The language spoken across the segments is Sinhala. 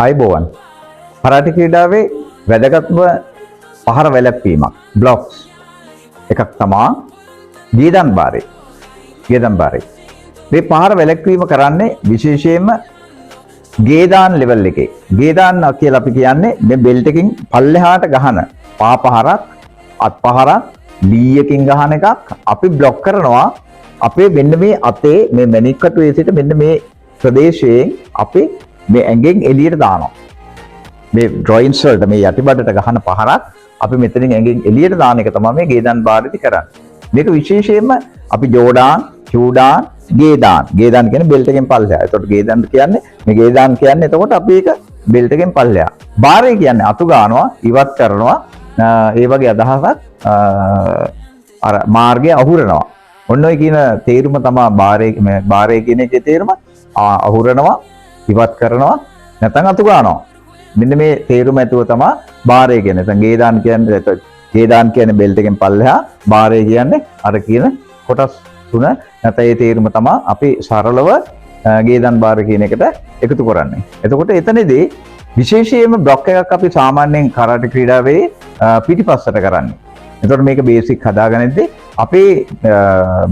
අයිබෝවන් කරාටි ක්‍රීඩාවේ වැදගත්ම පහර වැළැක්වීමක් බ්ලොක්ස් එකක් තමා ගේදන් බාරේ. මේ පහර වැළැක්වීම කරන්නේ විශේෂයෙන්ම ගේදාන් ලෙවල් එකේ. ගේදාන් කියලා අපි කියන්නේ මේ බෙල්ට් එකකින් පල්ලෙහාට ගහන පා පහරක්, අත් පහරක්, ඩී එකකින් ගහන එකක් අපි බ්ලොක් කරනවා. අපේ මෙන්න මේ අතේ මේ මැණික් කටුවේ සිට මෙන්න මේ ප්‍රදේශයෙන් අපි මේ ඇඟෙන් එළියට දානවා. මේ ඩ්‍රොයින්ස් වලට මේ යටිබඩට ගහන පහරක් අපි මෙතනින් ඇඟෙන් එළියට දාන එක තමයි මේ ගේදාන් බාරේදී කරන්නේ. මේක විශේෂයෙන්ම අපි ජෝඩාන්, චූඩාන්, ගේදාන් කියන්නේ බෙල්ට් එකෙන් පල්ලෙහා. එතකොට ගේදාන් කියන්නේ මේ ගේදාන් කියන්නේ එතකොට අපි ඒක බෙල්ට් එකෙන් පල්ලෙහා. බාරේ කියන්නේ අතු ගන්නවා, ඉවත් කරනවා. ඒ වගේ අදහසක් අර මාර්ගය අහුරනවා. ඔන්න ඔය කියන තේරුම තමයි බාරේ කියන එකේ තේරුම. අහුරනවා, ඉවත් කරනවා, නැත්නම් අතු ගන්නවා. මෙන්න මේ තේරුම ඇතුව තමයි බාරේ කියන්නේ. නැත්නම් ගේදාන් කියන්නේ බෙල්ට් එකෙන් පල්ලෙහා, බාරේ කියන්නේ අර කියන කොටස් තුන. නැත්නම් ඒ තේරුම තමයි අපි සරලව ගේදාන් බාර කියන එකට එකතු කරන්නේ. එතකොට එතනදී විශේෂයෙන්ම බ්ලොක් එකක් අපි සාමාන්‍යයෙන් කරාටි ක්‍රීඩාවේ පිටිපස්සට කරන්නේ. එතකොට මේක බේසික් හදාගනිද්දී අපේ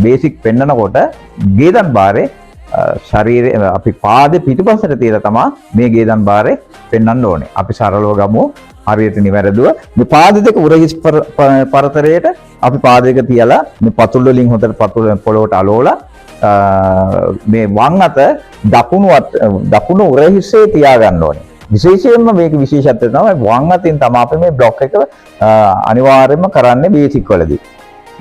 බේසික් පෙන්නකොට ගේදාන් බාරේ ශරීරයේ අපි පාදේ පිටිපස්සට තියලා තමයි මේ ගේදාන් බාරේ පෙන්වන්න ඕනේ. අපි සරලව ගමු හරියට නිවැරදිව මේ පාද දෙක උරහිස් පරතරයට අපි පාද දෙක තියලා මේ පතුල් වලින් හොඳට පතුල් පොළොවට අලෝලා මේ වම් අත දකුණු උරහිස්සේ තියා ගන්න ඕනේ. විශේෂයෙන්ම මේක විශේෂත්වය තමයි වම් අතින් තමයි අපි මේ බ්ලොක් එක අනිවාර්යයෙන්ම කරන්නේ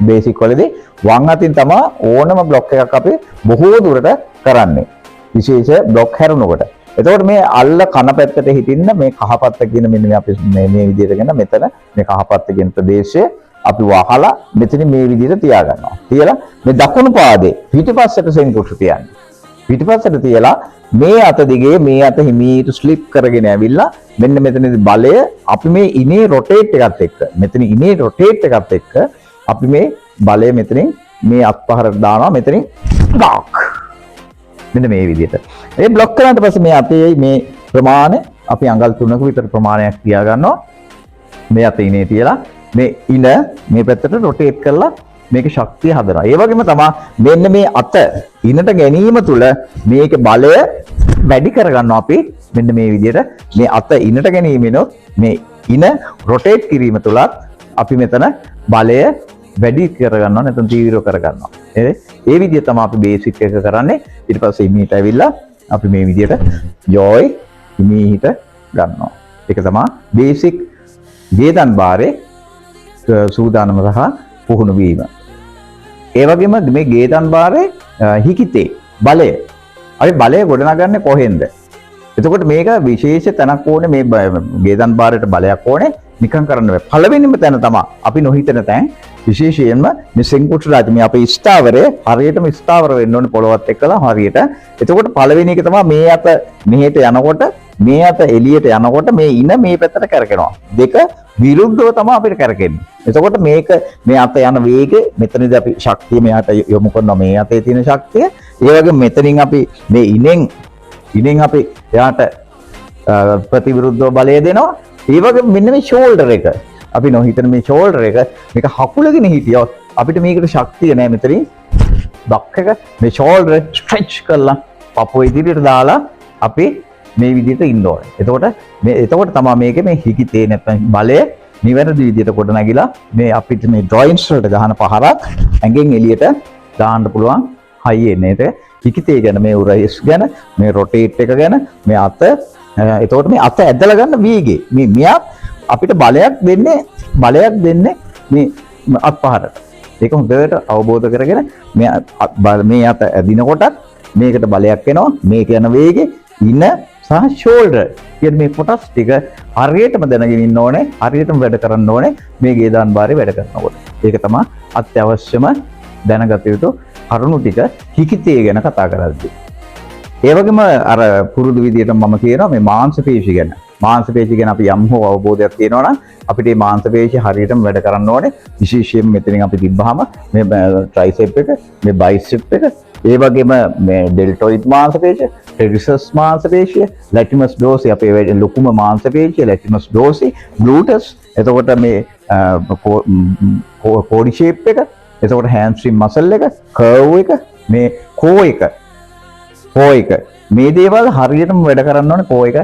බේසික් වලදී වම් අතින් තමයි ඕනම බ්ලොක් එකක් අපි බොහෝ දුරට කරන්නේ. විශේෂ බ්ලොක් හැරුණකොට. එතකොට මේ අල්ල කන පැත්තට හිටින්න මේ කහපත්ත කියන මෙන්න මේ අපි මේ විදිහට ගෙන මෙතන මේ කහපත්ත කියන ප්‍රදේශය අපි වහලා මෙතන මේ විදිහට තියා ගන්නවා. තියලා මේ දකුණු පාදේ පිටිපස්සට සෙන්කුටු තියන්නේ. පිටිපස්සට තියලා මේ අත දිගේ මේ අත හිමීට ස්ලිප් කරගෙන ඇවිල්ලා මෙන්න මෙතනදී බලය අපි මේ ඉනේ රොටේට් එකත් එක්ක මෙතන ඉනේ රොටේට් එකත් එක්ක අපි මේ බලය මෙතනින් මේ අත්පහරට දානවා මෙතනින් ඩාක් මෙන්න මේ විදිහට. ඒ බ්ලොක් කරාට පස්සේ මේ අතේ මේ ප්‍රමාණය අපි අඟල් 3ක විතර ප්‍රමාණයක් තියා ගන්නවා. මේ අතේ ඉනේ තියලා මේ ඉන මේ පැත්තට රොටේට් කරලා මේක ශක්තිය හදනවා. ඒ වගේම තමයි මෙන්න මේ අත ඉනට ගැනීම තුල මේක බලය වැඩි කරගන්නවා අපි මෙන්න මේ විදිහට මේ අත ඉනට ගැනීමෙනොත් මේ ඉන රොටේට් කිරීම තුලත් අපි මෙතන බලය වැඩි කරගන්නවා නැත්නම් තීව්‍ර කරගන්නවා. ඒ විදිහ තමයි අපි බේසික් එක කරන්නේ. ඊට පස්සේ ඉමීට ඇවිල්ලා අපි මේ විදිහට ජොයි ඉමීට ගන්නවා. ඒක තමයි බේසික් ගේදන් බාරේ සූදානම සහ පුහුණු වීම. ඒ වගේම මේ ගේදන් බාරේ හිකිතේ බලය. අපි බලය ගොඩනගන්නේ කොහෙන්ද? එතකොට මේක විශේෂ තැනක් ඕනේ මේ ගේදන් බාරේට බලයක් ඕනේ. නිකන් කරන්න බෑ. පළවෙනිම තැන තමයි අපි නොහිතන තැන් විශේෂයෙන්ම මේ සෙන්කුටු රාජ මේ අපේ ස්ථාවරය හරියටම ස්ථාවර වෙන්න ඕනේ පොළොවත් එක්කලා හරියට. එතකොට පළවෙනි එක තමයි මේ අත මෙහෙට යනකොට මේ අත එළියට යනකොට මේ ඉන මේ පැත්තට කරකිනවා. දෙක විරුද්ධව තමයි අපිට කරකෙන්නේ. එතකොට මේක මේ අත යන වේගය මෙතනදී අපි ශක්තිය මෙහාට යොමු කරනවා මේ අතේ තියෙන ශක්තිය. ඒ වගේම මෙතනින් අපි මේ ඉනෙන් අපි එයාට ප්‍රතිවිරුද්ධව බලය දෙනවා. ඒ වගේම මෙන්න මේ ෂෝල්ඩර් එක අපි නොහිතන මේ ෂෝල්ඩර් එක මේක හකුලගෙන හිටියොත් අපිට මේකට ශක්තිය නැහැ මෙතනින් බක් එක මේ ෂෝල්ඩර් ස්ට්‍රෙච් කරලා පපුව ඉදිරියට දාලා අපි මේ විදිහට ඉන්න ඕනේ. එතකොට තමයි මේකේ මේ හිකිතේ නැත්නම් බලය නිවැරදි විදිහට කොට නැගිලා මේ අපිට මේ ජොයින්ට්ස් වලට ගහන පහරක් ඇඟෙන් එළියට දාන්න පුළුවන් හයිය එන්නේ. ඒක හිකිතේ ගැන මේ උරහිස් ගැන මේ රොටේට් එක ගැන මේ අත එතකොට මේ අත ඇදලා ගන්න වේගය මේ මෙයා අපිට බලයක් දෙන්නේ මේ අත්පහරට. ඒක හොඳට අවබෝධ කරගෙන මේ අත ඇදිනකොටත් මේකට බලයක් එනවා. මේක යන වේගෙ ඉන සහ ෂෝල්ඩර් කියන මේ කොටස් ටික හරියටම දැනගෙන ඉන්න ඕනේ. හරියටම වැඩ කරන්න ඕනේ මේ ගේදාන් බාරේ වැඩ කරනකොට. ඒක තමයි අත්‍යවශ්‍යම දැනගත යුතු කරුණු ටික හිකිතේ ගැන කතා කරද්දී. ඒ වගේම අර පුරුදු විදියට මම කියනවා මේ මාංශ පේශි ගැන. මාංශ පේශි ගැන අපි යම් හෝ අවබෝධයක් තියෙනවා නම් අපිට මේ මාංශ පේශි හරියටම වැඩ කරන්න ඕනේ. විශේෂයෙන් මෙතනින් අපි තිබ්බහම මේ ට්‍රයිසෙප් එක, මේ බයිසෙප් එක, ඒ වගේම මේ ඩෙල්ටොයිඩ් මාංශපේශිය, ට්‍රැගිසස් මාංශපේශිය, ලැටිමස් ඩෝසි අපේ වැඩි ලොකුම මාංශපේශිය ලැටිමස් ඩෝසි, ග්ලූටස්, එතකොට මේ කෝඩි ෂේප් එක, එතකොට හෑම්ස්ට්‍රින් මසල් එක, කර්ව් එක, මේ කෝ එක මේ දේවල් හරියටම වැඩ කරන්න ඕනේ. කෝ එක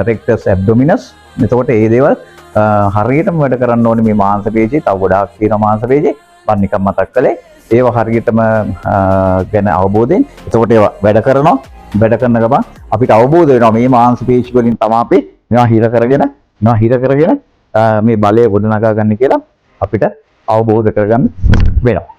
රෙක්ටස් ඇබ්ඩොමිනස්. එතකොට ඒ දේවල් හරියටම වැඩ කරන්න ඕනේ මේ මාංශපේශිය. තව ගොඩාක් තියෙන මාංශපේශිය මම නිකන් මතක් කළේ. ඒවා හරියටම ගැන අවබෝධයෙන්. එතකොට ඒවා වැඩ කරනවා. වැඩ කරන ගමන් අපිට අවබෝධ වෙනවා මේ මාංශපේශි වලින් තමයි අපි මේවා හිර කරගෙන මේ බලය ගොඩනගා ගන්න කියලා අපිට අවබෝධ කරගන්න වෙනවා.